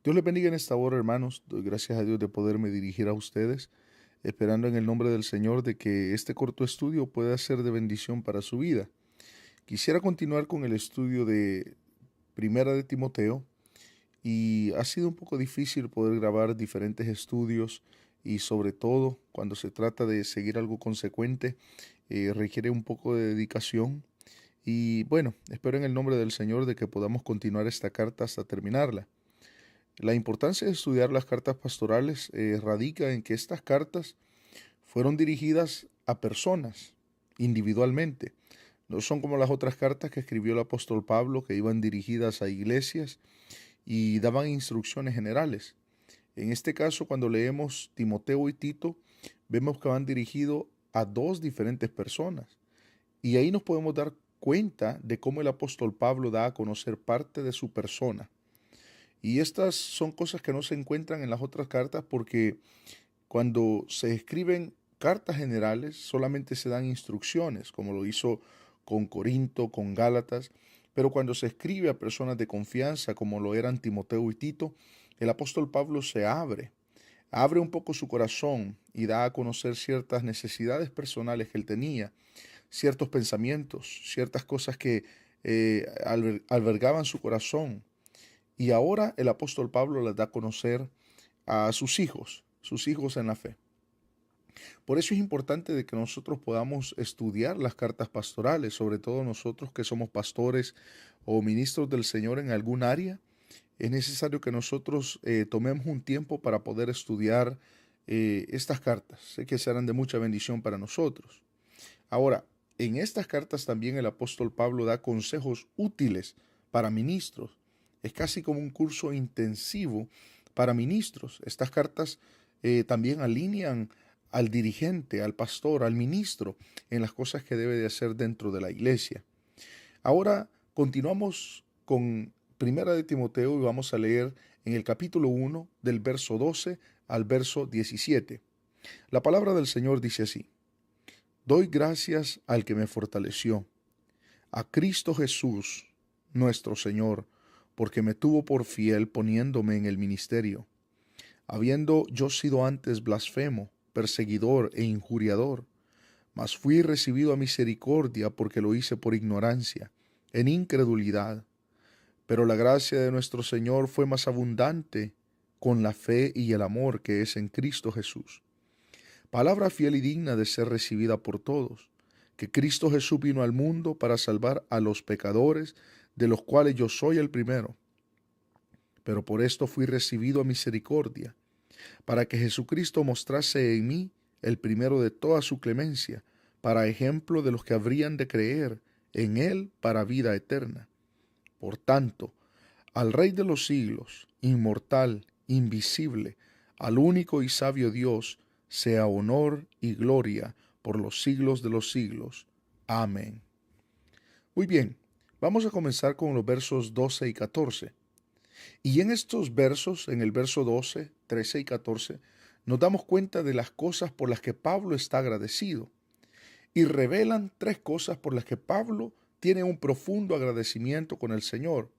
Dios les bendiga en esta hora, hermanos. Doy gracias a Dios de poderme dirigir a ustedes, esperando en el nombre del Señor de que este corto estudio pueda ser de bendición para su vida. Quisiera continuar con el estudio de Primera de Timoteo y ha sido un poco difícil poder grabar diferentes estudios y sobre todo cuando se trata de seguir algo consecuente, requiere un poco de dedicación. Y bueno, espero en el nombre del Señor de que podamos continuar esta carta hasta terminarla. La importancia de estudiar las cartas pastorales radica en que estas cartas fueron dirigidas a personas individualmente. No son como las otras cartas que escribió el apóstol Pablo, que iban dirigidas a iglesias y daban instrucciones generales. En este caso, cuando leemos Timoteo y Tito, vemos que van dirigidos a dos diferentes personas. Y ahí nos podemos dar cuenta de cómo el apóstol Pablo da a conocer parte de su persona. Y estas son cosas que no se encuentran en las otras cartas porque cuando se escriben cartas generales solamente se dan instrucciones, como lo hizo con Corinto, con Gálatas, pero cuando se escribe a personas de confianza, como lo eran Timoteo y Tito, el apóstol Pablo se abre un poco su corazón y da a conocer ciertas necesidades personales que él tenía, ciertos pensamientos, ciertas cosas que albergaban su corazón. Y ahora el apóstol Pablo les da a conocer a sus hijos en la fe. Por eso es importante de que nosotros podamos estudiar las cartas pastorales, sobre todo nosotros que somos pastores o ministros del Señor en algún área. Es necesario que nosotros tomemos un tiempo para poder estudiar estas cartas. Sé que serán de mucha bendición para nosotros. Ahora, en estas cartas también el apóstol Pablo da consejos útiles para ministros. Es casi como un curso intensivo para ministros. Estas cartas también alinean al dirigente, al pastor, al ministro en las cosas que debe de hacer dentro de la iglesia. Ahora continuamos con Primera de Timoteo y vamos a leer en el capítulo 1 del verso 12 al verso 17. La palabra del Señor dice así: Doy gracias al que me fortaleció, a Cristo Jesús, nuestro Señor, porque me tuvo por fiel poniéndome en el ministerio, habiendo yo sido antes blasfemo, perseguidor e injuriador, mas fui recibido a misericordia porque lo hice por ignorancia, en incredulidad. Pero la gracia de nuestro Señor fue más abundante con la fe y el amor que es en Cristo Jesús. Palabra fiel y digna de ser recibida por todos, que Cristo Jesús vino al mundo para salvar a los pecadores, de los cuales yo soy el primero. Pero por esto fui recibido a misericordia, para que Jesucristo mostrase en mí el primero de toda su clemencia, para ejemplo de los que habrían de creer en Él para vida eterna. Por tanto, al Rey de los siglos, inmortal, invisible, al único y sabio Dios, sea honor y gloria por los siglos de los siglos. Amén. Muy bien, vamos a comenzar con los versos 12 y 14. Y en estos versos, en el verso 12, 13 y 14, nos damos cuenta de las cosas por las que Pablo está agradecido. Y revelan tres cosas por las que Pablo tiene un profundo agradecimiento con el Señor.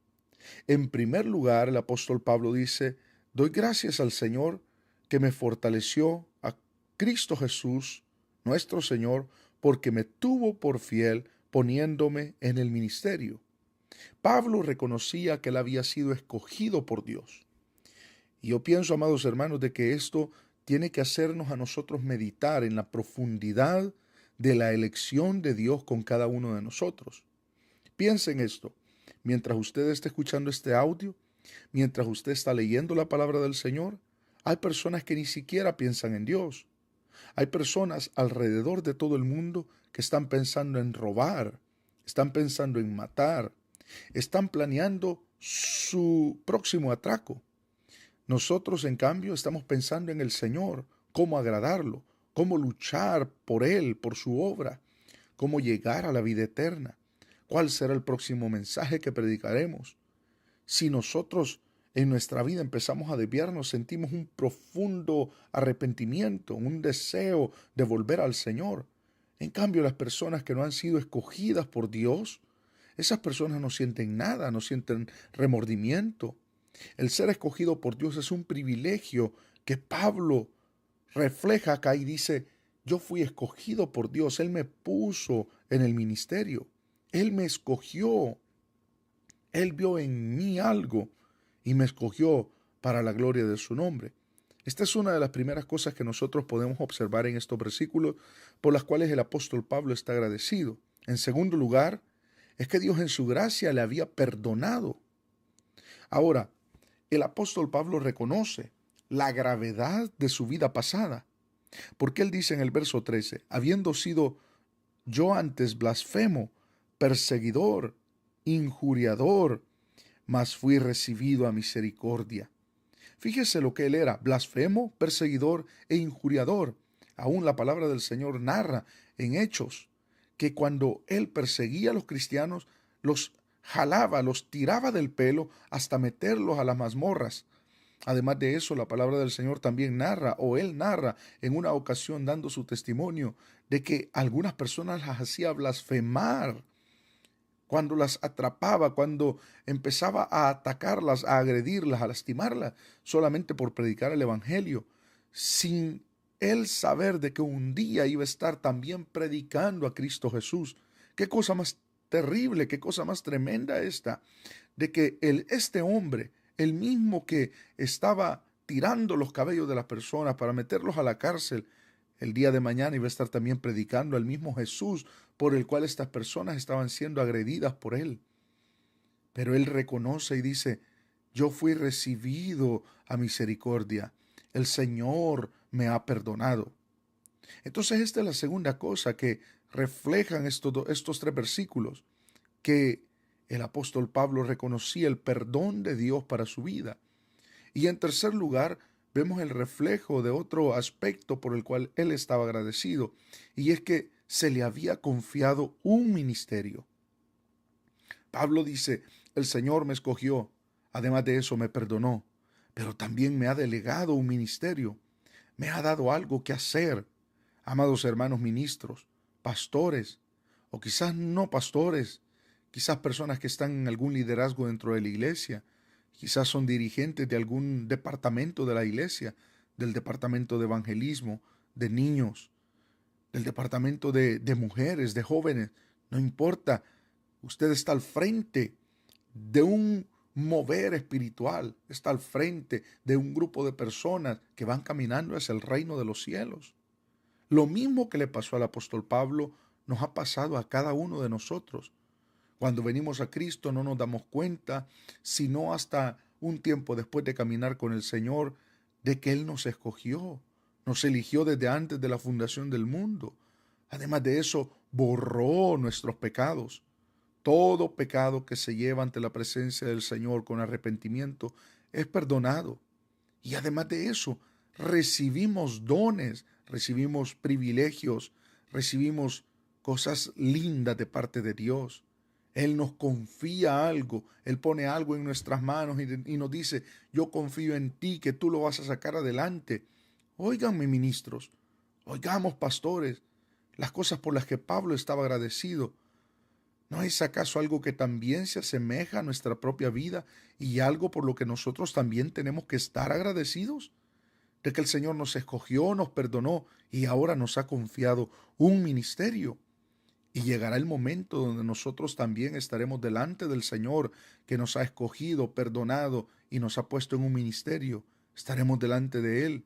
En primer lugar, el apóstol Pablo dice: doy gracias al Señor que me fortaleció, a Cristo Jesús, nuestro Señor, porque me tuvo por fiel poniéndome en el ministerio. Pablo reconocía que él había sido escogido por Dios. Y yo pienso, amados hermanos, de que esto tiene que hacernos a nosotros meditar en la profundidad de la elección de Dios con cada uno de nosotros. Piensen esto, mientras usted está escuchando este audio, mientras usted está leyendo la palabra del Señor, hay personas que ni siquiera piensan en Dios. Hay personas alrededor de todo el mundo que están pensando en robar, están pensando en matar, están planeando su próximo atraco. Nosotros, en cambio, estamos pensando en el Señor, cómo agradarlo, cómo luchar por Él, por su obra, cómo llegar a la vida eterna. ¿Cuál será el próximo mensaje que predicaremos? Si nosotros en nuestra vida empezamos a desviarnos, sentimos un profundo arrepentimiento, un deseo de volver al Señor. En cambio, las personas que no han sido escogidas por Dios, esas personas no sienten nada, no sienten remordimiento. El ser escogido por Dios es un privilegio que Pablo refleja acá y dice, yo fui escogido por Dios, Él me puso en el ministerio, Él me escogió, Él vio en mí algo y me escogió para la gloria de su nombre. Esta es una de las primeras cosas que nosotros podemos observar en estos versículos por las cuales el apóstol Pablo está agradecido. En segundo lugar, es que Dios en su gracia le había perdonado. Ahora, el apóstol Pablo reconoce la gravedad de su vida pasada, porque él dice en el verso 13, habiendo sido yo antes blasfemo, perseguidor, injuriador, mas fui recibido a misericordia. Fíjese lo que él era, blasfemo, perseguidor e injuriador. Aún la palabra del Señor narra en Hechos que cuando él perseguía a los cristianos, los jalaba, los tiraba del pelo hasta meterlos a las mazmorras. Además de eso, la palabra del Señor también narra, o él narra en una ocasión dando su testimonio, de que algunas personas las hacía blasfemar cuando las atrapaba, cuando empezaba a atacarlas, a agredirlas, a lastimarlas, solamente por predicar el Evangelio, sin él saber de que un día iba a estar también predicando a Cristo Jesús. Qué cosa más terrible, qué cosa más tremenda esta, de que este hombre, el mismo que estaba tirando los cabellos de las personas para meterlos a la cárcel, el día de mañana iba a estar también predicando al mismo Jesús por el cual estas personas estaban siendo agredidas por él. Pero él reconoce y dice, yo fui recibido a misericordia. El Señor me ha perdonado. Entonces esta es la segunda cosa que reflejan estos tres versículos, que el apóstol Pablo reconocía el perdón de Dios para su vida. Y en tercer lugar, vemos el reflejo de otro aspecto por el cual él estaba agradecido, y es que se le había confiado un ministerio. Pablo dice, el Señor me escogió, además de eso me perdonó, pero también me ha delegado un ministerio, me ha dado algo que hacer. Amados hermanos ministros, pastores, o quizás no pastores, quizás personas que están en algún liderazgo dentro de la iglesia, quizás son dirigentes de algún departamento de la iglesia, del departamento de evangelismo, de niños, del departamento de mujeres, de jóvenes, no importa, usted está al frente de un mover espiritual, está al frente de un grupo de personas que van caminando hacia el reino de los cielos. Lo mismo que le pasó al apóstol Pablo, nos ha pasado a cada uno de nosotros. Cuando venimos a Cristo no nos damos cuenta, sino hasta un tiempo después de caminar con el Señor, de que Él nos escogió, nos eligió desde antes de la fundación del mundo. Además de eso, borró nuestros pecados. Todo pecado que se lleva ante la presencia del Señor con arrepentimiento es perdonado. Y además de eso, recibimos dones, recibimos privilegios, recibimos cosas lindas de parte de Dios. Él nos confía algo, Él pone algo en nuestras manos y nos dice, yo confío en ti, que tú lo vas a sacar adelante. Óiganme, ministros, oigamos, pastores, las cosas por las que Pablo estaba agradecido. ¿No es acaso algo que también se asemeja a nuestra propia vida y algo por lo que nosotros también tenemos que estar agradecidos? De que el Señor nos escogió, nos perdonó y ahora nos ha confiado un ministerio. Y llegará el momento donde nosotros también estaremos delante del Señor que nos ha escogido, perdonado y nos ha puesto en un ministerio. Estaremos delante de Él,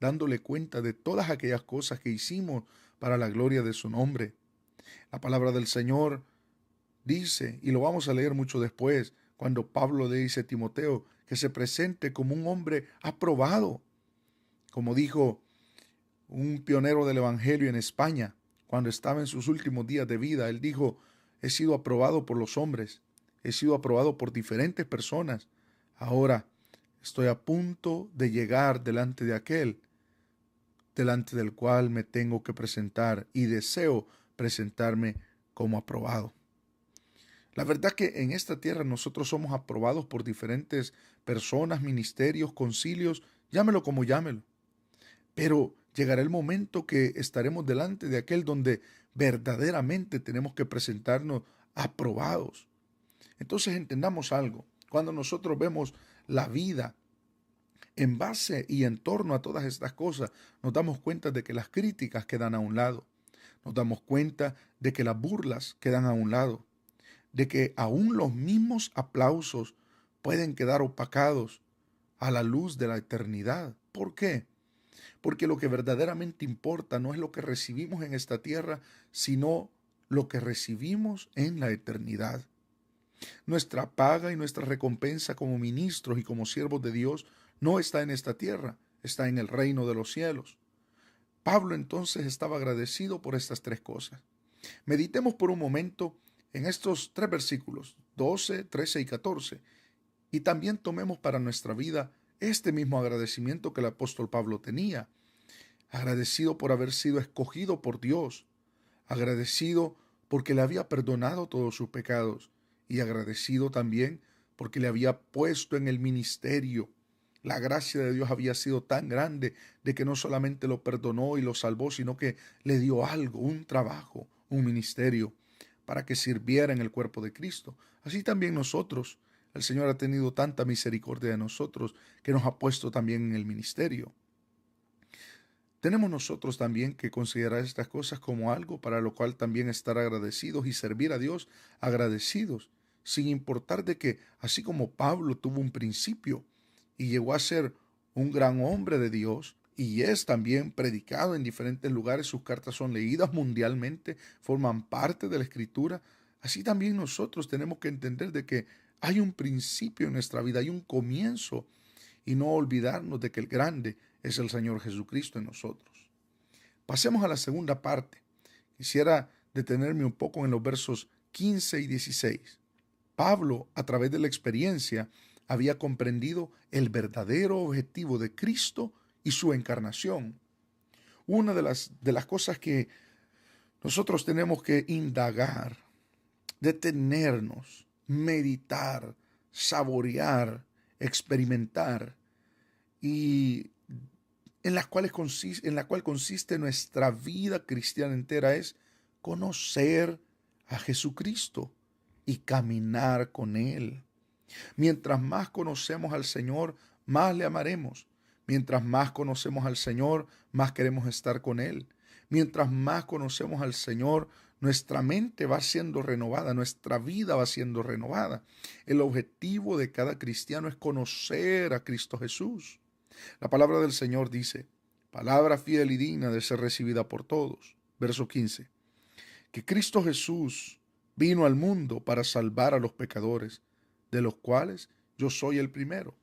dándole cuenta de todas aquellas cosas que hicimos para la gloria de su nombre. La palabra del Señor dice, y lo vamos a leer mucho después, cuando Pablo le dice a Timoteo que se presente como un hombre aprobado, como dijo un pionero del Evangelio en España, cuando estaba en sus últimos días de vida. Él dijo, he sido aprobado por los hombres, he sido aprobado por diferentes personas. Ahora estoy a punto de llegar delante de aquel, delante del cual me tengo que presentar y deseo presentarme como aprobado. La verdad que en esta tierra nosotros somos aprobados por diferentes personas, ministerios, concilios, llámelo como llámelo. Pero llegará el momento que estaremos delante de aquel donde verdaderamente tenemos que presentarnos aprobados. Entonces entendamos algo. Cuando nosotros vemos la vida, en base y en torno a todas estas cosas, nos damos cuenta de que las críticas quedan a un lado. Nos damos cuenta de que las burlas quedan a un lado, de que aún los mismos aplausos pueden quedar opacados a la luz de la eternidad. ¿Por qué? Porque lo que verdaderamente importa no es lo que recibimos en esta tierra, sino lo que recibimos en la eternidad. Nuestra paga y nuestra recompensa como ministros y como siervos de Dios no está en esta tierra, está en el reino de los cielos. Pablo entonces estaba agradecido por estas tres cosas. Meditemos por un momento en estos tres versículos, 12, 13 y 14, y también tomemos para nuestra vida este mismo agradecimiento que el apóstol Pablo tenía. Agradecido por haber sido escogido por Dios, agradecido porque le había perdonado todos sus pecados y agradecido también porque le había puesto en el ministerio. La gracia de Dios había sido tan grande de que no solamente lo perdonó y lo salvó, sino que le dio algo, un trabajo, un ministerio, para que sirviera en el cuerpo de Cristo. Así también nosotros, el Señor ha tenido tanta misericordia de nosotros que nos ha puesto también en el ministerio. Tenemos nosotros también que considerar estas cosas como algo para lo cual también estar agradecidos y servir a Dios agradecidos, sin importar de que, así como Pablo tuvo un principio y llegó a ser un gran hombre de Dios, y es también predicado en diferentes lugares, sus cartas son leídas mundialmente, forman parte de la Escritura, así también nosotros tenemos que entender de que hay un principio en nuestra vida, hay un comienzo, y no olvidarnos de que el grande es el Señor Jesucristo en nosotros. Pasemos a la segunda parte. Quisiera detenerme un poco en los versos 15 y 16. Pablo, a través de la experiencia, había comprendido el verdadero objetivo de Cristo y su encarnación. Una de las cosas que nosotros tenemos que indagar, detenernos, meditar, saborear, experimentar y en la cual consiste nuestra vida cristiana entera es conocer a Jesucristo y caminar con Él. Mientras más conocemos al Señor, más le amaremos. Mientras más conocemos al Señor, más queremos estar con Él. Mientras más conocemos al Señor, nuestra mente va siendo renovada, nuestra vida va siendo renovada. El objetivo de cada cristiano es conocer a Cristo Jesús. La palabra del Señor dice, palabra fiel y digna de ser recibida por todos. Verso 15, que Cristo Jesús vino al mundo para salvar a los pecadores, de los cuales yo soy el primero.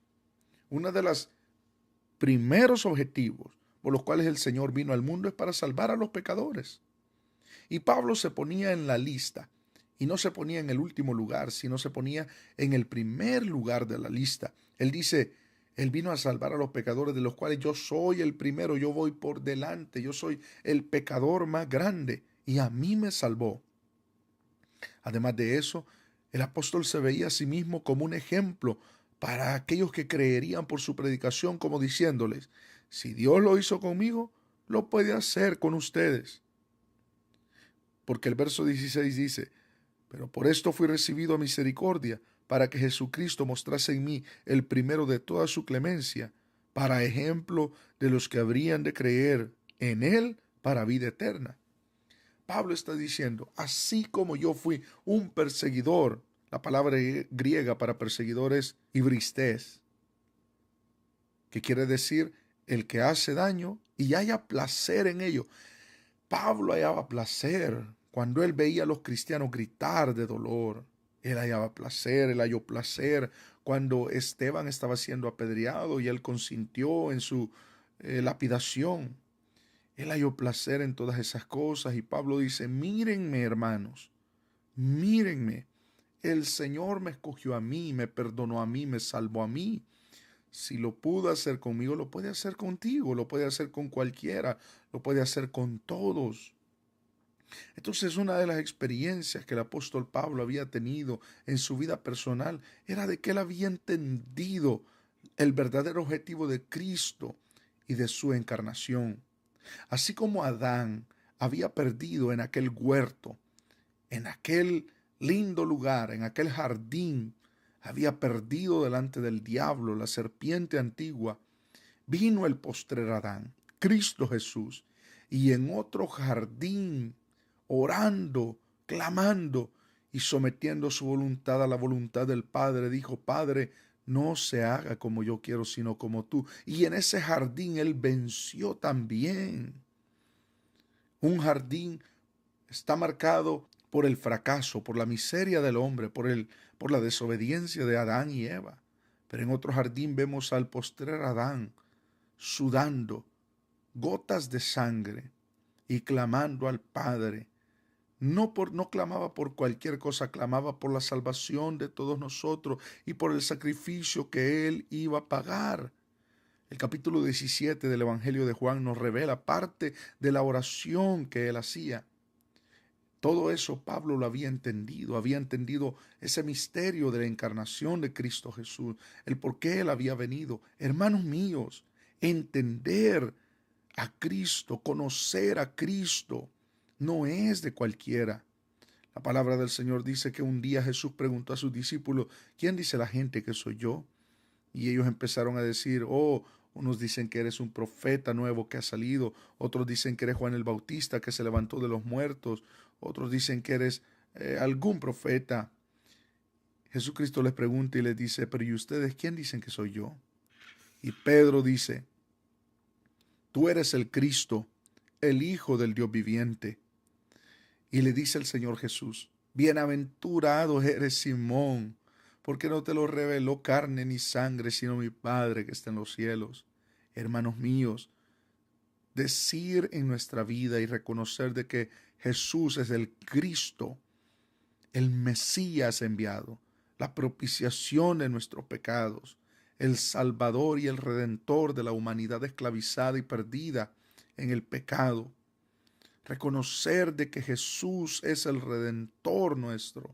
Uno de los primeros objetivos por los cuales el Señor vino al mundo es para salvar a los pecadores. Y Pablo se ponía en la lista, y no se ponía en el último lugar, sino se ponía en el primer lugar de la lista. Él dice, Él vino a salvar a los pecadores, de los cuales yo soy el primero, yo voy por delante, yo soy el pecador más grande, y a mí me salvó. Además de eso, el apóstol se veía a sí mismo como un ejemplo para aquellos que creerían por su predicación, como diciéndoles, si Dios lo hizo conmigo, lo puede hacer con ustedes. Porque el verso 16 dice, pero por esto fui recibido a misericordia, para que Jesucristo mostrase en mí el primero de toda su clemencia, para ejemplo de los que habrían de creer en Él para vida eterna. Pablo está diciendo, así como yo fui un perseguidor, la palabra griega para perseguidor es ibristes, que quiere decir el que hace daño y haya placer en ello. Pablo hallaba placer cuando él veía a los cristianos gritar de dolor. Él hallaba placer, él halló placer cuando Esteban estaba siendo apedreado y él consintió en su lapidación. Él halló placer en todas esas cosas y Pablo dice, mírenme hermanos, mírenme, el Señor me escogió a mí, me perdonó a mí, me salvó a mí. Si lo pudo hacer conmigo, lo puede hacer contigo, lo puede hacer con cualquiera, lo puede hacer con todos. Entonces, una de las experiencias que el apóstol Pablo había tenido en su vida personal era de que él había entendido el verdadero objetivo de Cristo y de su encarnación. Así como Adán había perdido en aquel huerto, en aquel lindo lugar, en aquel jardín, había perdido delante del diablo, la serpiente antigua, vino el postrer Adán, Cristo Jesús, y en otro jardín, orando, clamando y sometiendo su voluntad a la voluntad del Padre, dijo: Padre, no se haga como yo quiero, sino como tú. Y en ese jardín él venció también. Un jardín está marcado por el fracaso, por la miseria del hombre, por la desobediencia de Adán y Eva. Pero en otro jardín vemos al postrer Adán sudando gotas de sangre y clamando al Padre. No clamaba por cualquier cosa, clamaba por la salvación de todos nosotros y por el sacrificio que él iba a pagar. El capítulo 17 del Evangelio de Juan nos revela parte de la oración que él hacía. Todo eso Pablo lo había entendido ese misterio de la encarnación de Cristo Jesús, el por qué él había venido. Hermanos míos, entender a Cristo, conocer a Cristo, no es de cualquiera. La palabra del Señor dice que un día Jesús preguntó a sus discípulos: ¿quién dice la gente que soy yo? Y ellos empezaron a decir: unos dicen que eres un profeta nuevo que ha salido, otros dicen que eres Juan el Bautista que se levantó de los muertos, otros dicen que eres algún profeta. Jesucristo les pregunta y les dice: pero ¿y ustedes quién dicen que soy yo? Y Pedro dice: tú eres el Cristo, el Hijo del Dios viviente. Y le dice el Señor Jesús: bienaventurado eres Simón, porque no te lo reveló carne ni sangre, sino mi Padre que está en los cielos. Hermanos míos, decir en nuestra vida y reconocer de que Jesús es el Cristo, el Mesías enviado, la propiciación de nuestros pecados, el Salvador y el Redentor de la humanidad esclavizada y perdida en el pecado. Reconocer de que Jesús es el Redentor nuestro,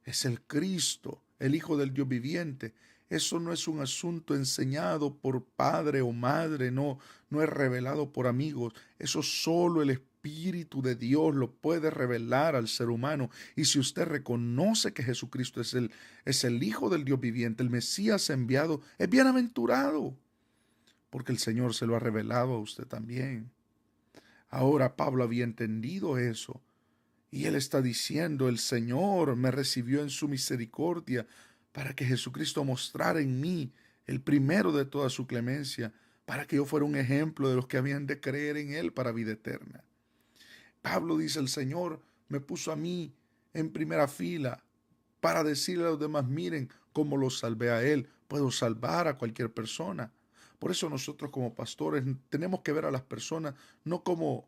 es el Cristo, el Hijo del Dios viviente. Eso no es un asunto enseñado por padre o madre, no es revelado por amigos. Eso solo el Espíritu de Dios lo puede revelar al ser humano. Y si usted reconoce que Jesucristo es el Hijo del Dios viviente, el Mesías enviado, es bienaventurado, porque el Señor se lo ha revelado a usted también. Ahora Pablo había entendido eso. Y él está diciendo: el Señor me recibió en su misericordia para que Jesucristo mostrara en mí el primero de toda su clemencia, para que yo fuera un ejemplo de los que habían de creer en él para vida eterna. Pablo dice: el Señor me puso a mí en primera fila para decirle a los demás: miren cómo lo salvé a él, puedo salvar a cualquier persona. Por eso nosotros como pastores tenemos que ver a las personas no como: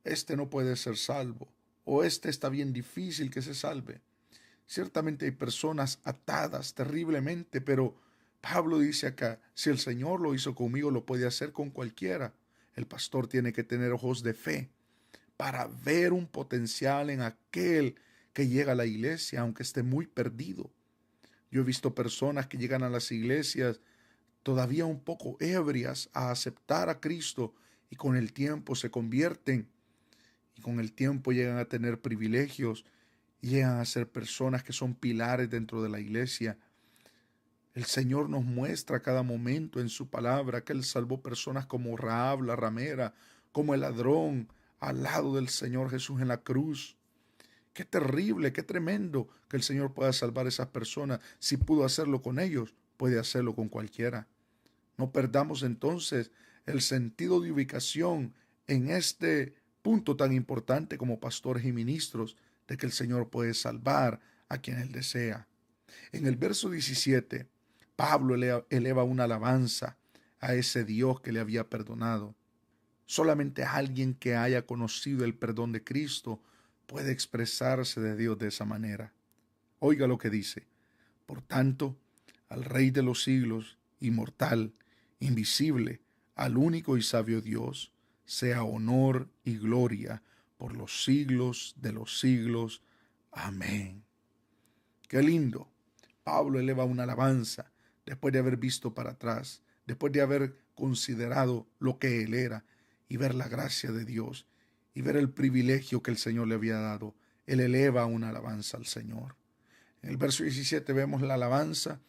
este no puede ser salvo, o este está bien difícil que se salve. Ciertamente hay personas atadas terriblemente, pero Pablo dice acá: si el Señor lo hizo conmigo, lo puede hacer con cualquiera. El pastor tiene que tener ojos de fe para ver un potencial en aquel que llega a la iglesia, aunque esté muy perdido. Yo he visto personas que llegan a las iglesias todavía un poco ebrias a aceptar a Cristo, y con el tiempo se convierten, y con el tiempo llegan a tener privilegios, y llegan a ser personas que son pilares dentro de la iglesia. El Señor nos muestra a cada momento en su palabra que Él salvó personas como Rahab la ramera, como el ladrón al lado del Señor Jesús en la cruz. Qué terrible, qué tremendo que el Señor pueda salvar a esas personas. Si pudo hacerlo con ellos, puede hacerlo con cualquiera. No perdamos entonces el sentido de ubicación en este punto tan importante como pastores y ministros, de que el Señor puede salvar a quien Él desea. En el verso 17, Pablo eleva una alabanza a ese Dios que le había perdonado. Solamente alguien que haya conocido el perdón de Cristo puede expresarse de Dios de esa manera. Oiga lo que dice: por tanto, al Rey de los siglos, inmortal, invisible, al único y sabio Dios, sea honor y gloria por los siglos de los siglos. Amén. Qué lindo. Pablo eleva una alabanza después de haber visto para atrás, después de haber considerado lo que él era y ver la gracia de Dios y ver el privilegio que el Señor le había dado. Él eleva una alabanza al Señor. En el verso 17 vemos la alabanza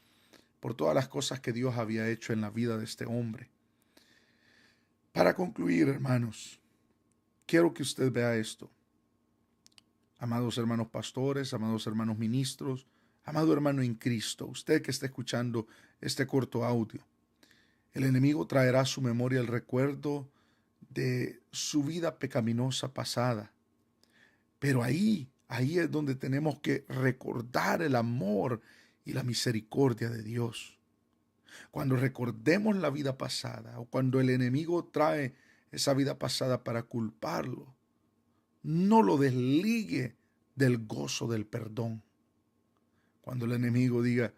por todas las cosas que Dios había hecho en la vida de este hombre. Para concluir, hermanos, quiero que usted vea esto. Amados hermanos pastores, amados hermanos ministros, amado hermano en Cristo, usted que está escuchando este corto audio, el enemigo traerá a su memoria el recuerdo de su vida pecaminosa pasada. Pero ahí es donde tenemos que recordar el amor y la misericordia de Dios. Cuando recordemos la vida pasada o cuando el enemigo trae esa vida pasada para culparlo, no lo desligue del gozo del perdón. Cuando el enemigo diga,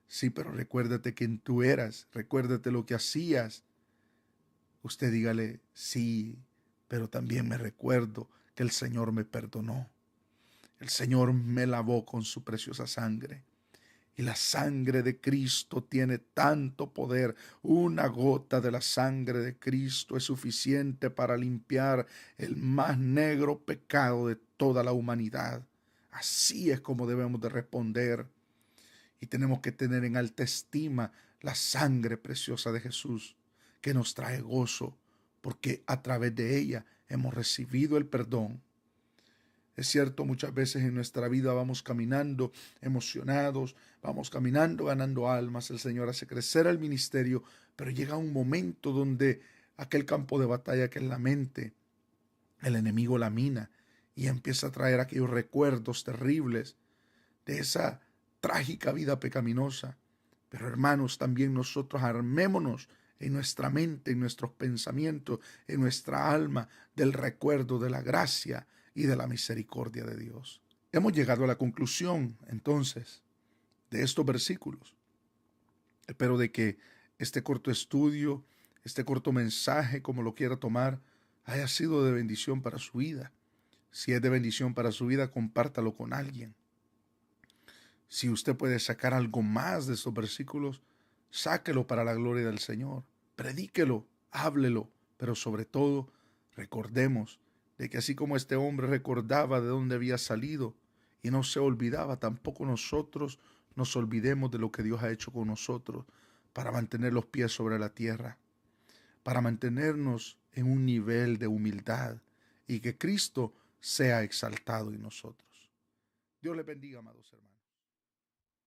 sí, pero recuérdate quién tú eras, recuérdate lo que hacías, usted dígale, sí, pero también me recuerdo que el Señor me perdonó. El Señor me lavó con su preciosa sangre. Y la sangre de Cristo tiene tanto poder. Una gota de la sangre de Cristo es suficiente para limpiar el más negro pecado de toda la humanidad. Así es como debemos de responder. Y tenemos que tener en alta estima la sangre preciosa de Jesús, que nos trae gozo, porque a través de ella hemos recibido el perdón. Es cierto, muchas veces en nuestra vida vamos caminando emocionados, vamos caminando ganando almas, el Señor hace crecer el ministerio, pero llega un momento donde aquel campo de batalla que es la mente, el enemigo la mina y empieza a traer aquellos recuerdos terribles de esa trágica vida pecaminosa. Pero hermanos, también nosotros armémonos en nuestra mente, en nuestros pensamientos, en nuestra alma, del recuerdo de la gracia y de la misericordia de Dios. Hemos llegado a la conclusión, entonces, de estos versículos. Espero de que este corto estudio, este corto mensaje, como lo quiera tomar, haya sido de bendición para su vida. Si es de bendición para su vida, compártalo con alguien. Si usted puede sacar algo más de estos versículos, sáquelo para la gloria del Señor. Predíquelo, háblelo, pero sobre todo, recordemos de que así como este hombre recordaba de dónde había salido y no se olvidaba, tampoco nosotros nos olvidemos de lo que Dios ha hecho con nosotros para mantener los pies sobre la tierra, para mantenernos en un nivel de humildad y que Cristo sea exaltado en nosotros. Dios les bendiga, amados hermanos.